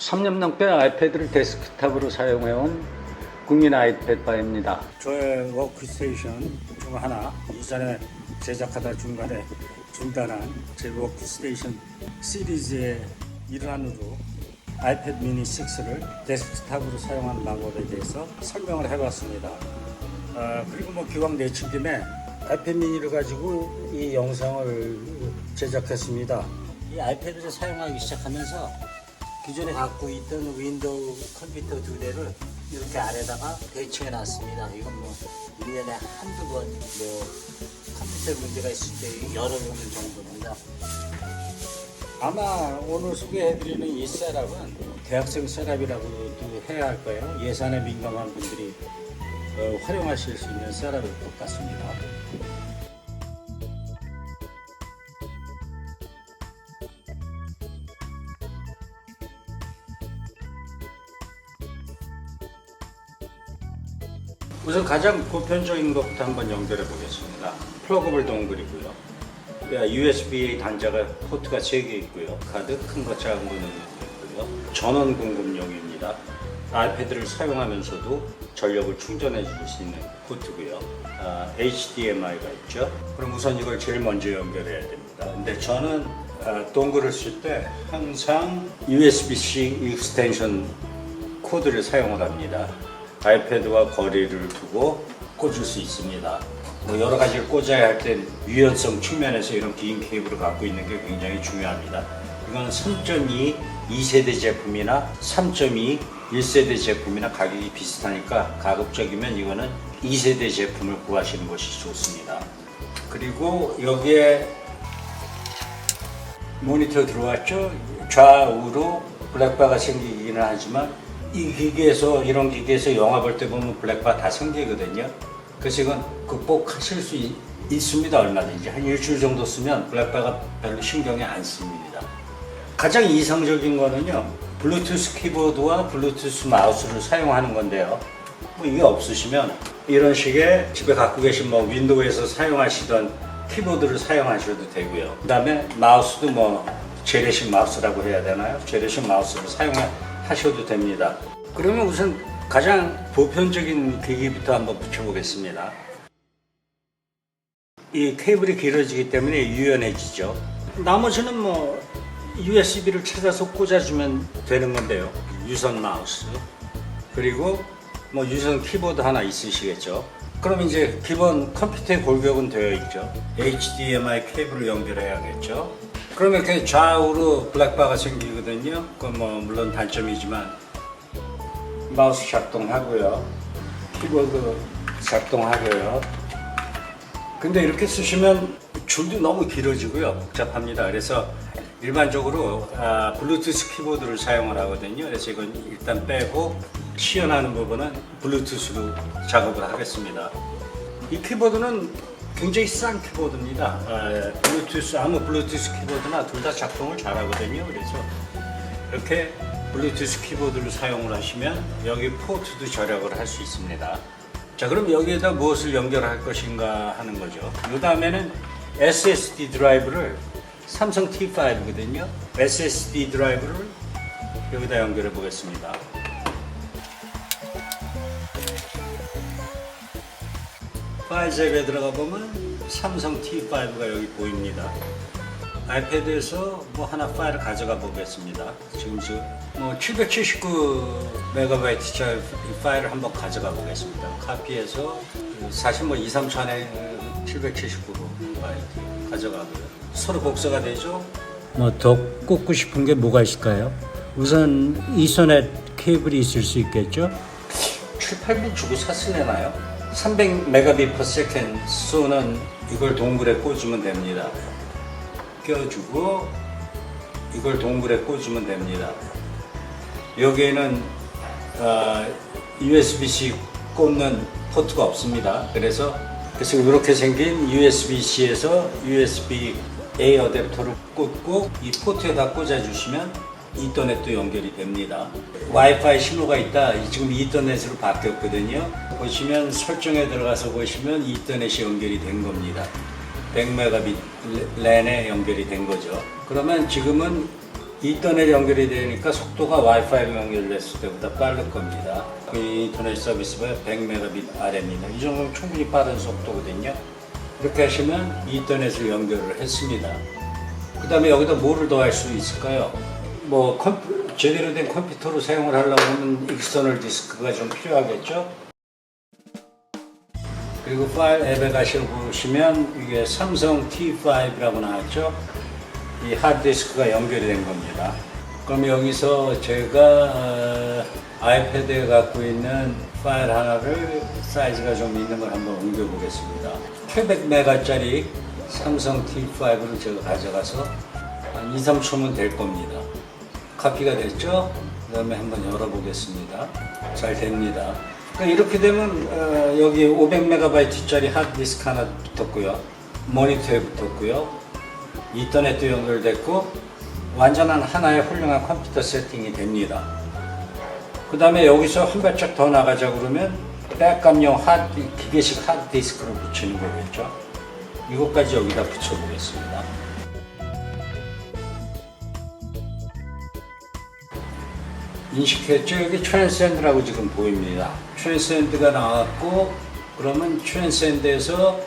3년 넘게 아이패드를 데스크탑으로 사용해온 국민 아이패드바입니다. 저의 워크스테이션 중 하나, 이전에 제작하다 중간에 중단한 제 워크스테이션 시리즈의 일환으로 아이패드 미니 6를 데스크탑으로 사용하는 방법에 대해서 설명을 해봤습니다. 그리고 기왕 내친 김에 아이패드 미니를 가지고 이 영상을 제작했습니다. 이 아이패드를 사용하기 시작하면서 기존에 갖고 있던 윈도우 컴퓨터 두 대를 이렇게 아래다가 배치해 놨습니다. 이건 1년에 한두 번 컴퓨터 문제가 있을 때 열어보는 정도입니다. 아마 오늘 소개해드리는 이 셋업은 대학생 셋업이라고도 해야 할 거예요. 예산에 민감한 분들이 활용하실 수 있는 셋업일 것 같습니다. 우선 가장 보편적인 것부터 한번 연결해 보겠습니다. 플러그블 동글이고요. USB 단자가 포트가 3개 있고요. 카드 큰 거 작은 거는 있고요. 전원 공급용입니다. 아이패드를 사용하면서도 전력을 충전해 줄 수 있는 포트고요. HDMI가 있죠. 그럼 우선 이걸 제일 먼저 연결해야 됩니다. 근데 저는 동글을 쓸 때 항상 USB-C 익스텐션 코드를 사용을 합니다. 아이패드와 거리를 두고 꽂을 수 있습니다. 여러 가지를 꽂아야 할 땐 유연성 측면에서 이런 긴 케이블을 갖고 있는 게 굉장히 중요합니다. 이건 3.2 2세대 제품이나 3.2 1세대 제품이나 가격이 비슷하니까 가급적이면 이거는 2세대 제품을 구하시는 것이 좋습니다. 그리고 여기에 모니터 들어왔죠? 좌우로 블랙바가 생기기는 하지만 이런 기계에서 영화 볼 때 보면 블랙바 다 생기거든요. 그래서 이건 극복하실 수 있습니다. 얼마든지 한 일주일 정도 쓰면 블랙바가 별로 신경이 안 씁니다. 가장 이상적인 거는요, 블루투스 키보드와 블루투스 마우스를 사용하는 건데요. 이게 없으시면 이런 식의 집에 갖고 계신 윈도우에서 사용하시던 키보드를 사용하셔도 되고요. 그 다음에 마우스도 재래식 마우스라고 해야 되나요? 재래식 마우스를 사용하셔도 됩니다. 그러면 우선 가장 보편적인 기기부터 한번 붙여보겠습니다. 이 케이블이 길어지기 때문에 유연해지죠. 나머지는 USB를 찾아서 꽂아주면 되는 건데요. 유선 마우스, 그리고 유선 키보드 하나 있으시겠죠. 그럼 이제 기본 컴퓨터의 골격은 되어 있죠. HDMI 케이블을 연결해야겠죠. 그러면 이렇게 좌우로 블랙바가 생기거든요. 그건 물론 단점이지만 마우스 작동하고요. 키보드 작동하고요. 근데 이렇게 쓰시면 줄도 너무 길어지고요. 복잡합니다. 그래서 일반적으로 블루투스 키보드를 사용을 하거든요. 그래서 이건 일단 빼고 시연하는 부분은 블루투스로 작업을 하겠습니다. 이 키보드는 굉장히 싼 키보드입니다. 아무 블루투스 키보드나 둘 다 작동을 잘 하거든요. 그래서 이렇게 블루투스 키보드를 사용을 하시면 여기 포트도 절약을 할 수 있습니다. 자, 그럼 여기에다 무엇을 연결할 것인가 하는 거죠. 그 다음에는 SSD 드라이브를 삼성 T5거든요. SSD 드라이브를 여기다 연결해 보겠습니다. 파일 탭에 들어가 보면 삼성 T5가 여기 보입니다. 아이패드에서 하나 파일을 가져가 보겠습니다. 지금 779MB짜리 파일을 한번 가져가 보겠습니다. 카피해서 사실 2, 3천에 779MB 가져가고요. 서로 복사가 되죠. 더 꽂고 싶은 게 뭐가 있을까요? 우선 이서넷 케이블이 있을 수 있겠죠. 7, 8분 주고 샀으려나요? 300Mbps 쏘는 이걸 동굴에 꽂으면 됩니다. 껴주고 이걸 동굴에 꽂으면 됩니다. 여기에는 USB-C 꽂는 포트가 없습니다. 그래서 이렇게 생긴 USB-C에서 USB-A 어댑터를 꽂고 이 포트에다 꽂아주시면 이더넷도 연결이 됩니다. 와이파이 신호가 있다. 지금 이더넷으로 바뀌었거든요. 보시면 설정에 들어가서 보시면 이더넷이 연결이 된 겁니다. 100Mbps 랜에 연결이 된 거죠. 그러면 지금은 인터넷 연결이 되니까 속도가 와이파이로 연결됐을 때보다 빠를 겁니다. 그 인터넷 서비스가 100mbit RM이나 이 정도면 충분히 빠른 속도거든요. 이렇게 하시면 인터넷을 연결을 했습니다. 그 다음에 여기다 뭐를 더 할 수 있을까요? 뭐 제대로 된 컴퓨터로 사용을 하려고 하면 익스터널 디스크가 좀 필요하겠죠? 그리고 파일 앱에 가시고 보시면 이게 삼성 T5라고 나왔죠? 이 하드디스크가 연결이 된 겁니다. 그럼 여기서 제가 아이패드에 갖고 있는 파일 하나를 사이즈가 좀 있는 걸 한번 옮겨 보겠습니다. 800메가짜리 삼성 T5를 제가 가져가서 한 2, 3초면 될 겁니다. 카피가 됐죠? 그 다음에 한번 열어보겠습니다. 잘 됩니다. 그러니까 이렇게 되면 여기 500MB짜리 하드디스크 하나 붙었고요. 모니터에 붙었고요. 인터넷도 연결됐고 완전한 하나의 훌륭한 컴퓨터 세팅이 됩니다. 그 다음에 여기서 한 발짝 더 나가자 그러면 백업용 기계식 하드디스크를 붙이는 거겠죠. 이것까지 여기다 붙여보겠습니다. 인식했죠? 여기 트랜센드라고 지금 보입니다. 트랜센드가 나왔고 그러면 트랜센드에서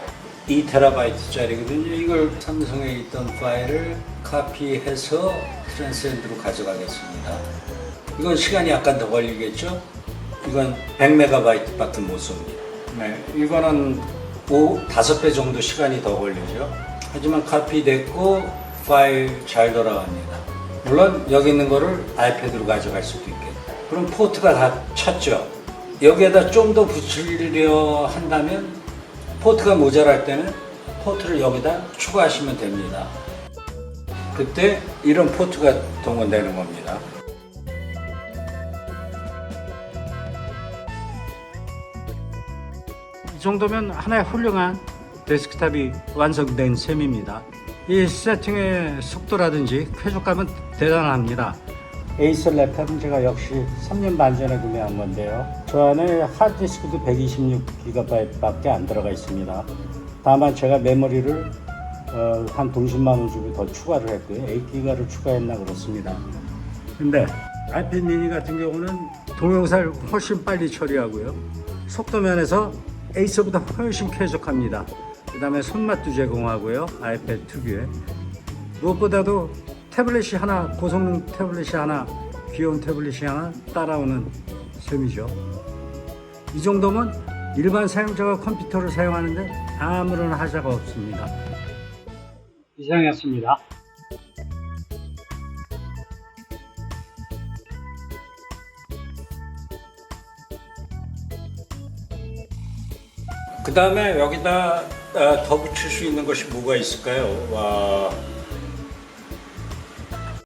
2TB짜리거든요. 이걸 삼성에 있던 파일을 카피해서 트랜센드로 가져가겠습니다. 이건 시간이 약간 더 걸리겠죠? 이건 100MB밖에 못 씁니다. 네, 이거는 5배 정도 시간이 더 걸리죠. 하지만 카피됐고 파일 잘 돌아갑니다. 물론 여기 있는 거를 아이패드로 가져갈 수도 있겠고. 그럼 포트가 다 찼죠. 여기에다 좀 더 붙이려 한다면 포트가 모자랄 때는 포트를 여기다 추가하시면 됩니다. 그때 이런 포트가 동원되는 겁니다. 이 정도면 하나의 훌륭한 데스크탑이 완성된 셈입니다. 이 세팅의 속도라든지 쾌적감은 대단합니다. 에이서 랩탑은 제가 역시 3년 반 전에 구매한 건데요. 저 안에 하드디스크도 126GB 밖에 안 들어가 있습니다. 다만 제가 메모리를 한 돈 10만 원 주고 더 추가를 했고요. 8GB를 추가했나 그렇습니다. 근데 아이패드 미니 같은 경우는 동영상을 훨씬 빨리 처리하고요. 속도 면에서 에이서보다 훨씬 쾌적합니다. 그 다음에 손맛도 제공하고요. 아이패드 특유의 무엇보다도 태블릿이 하나, 고성능 태블릿이 하나, 귀여운 태블릿이 하나 따라오는 셈이죠. 이 정도면 일반 사용자가 컴퓨터를 사용하는데 아무런 하자가 없습니다. 이상이었습니다. 그 다음에 여기다 더 붙일 수 있는 것이 뭐가 있을까요? 와,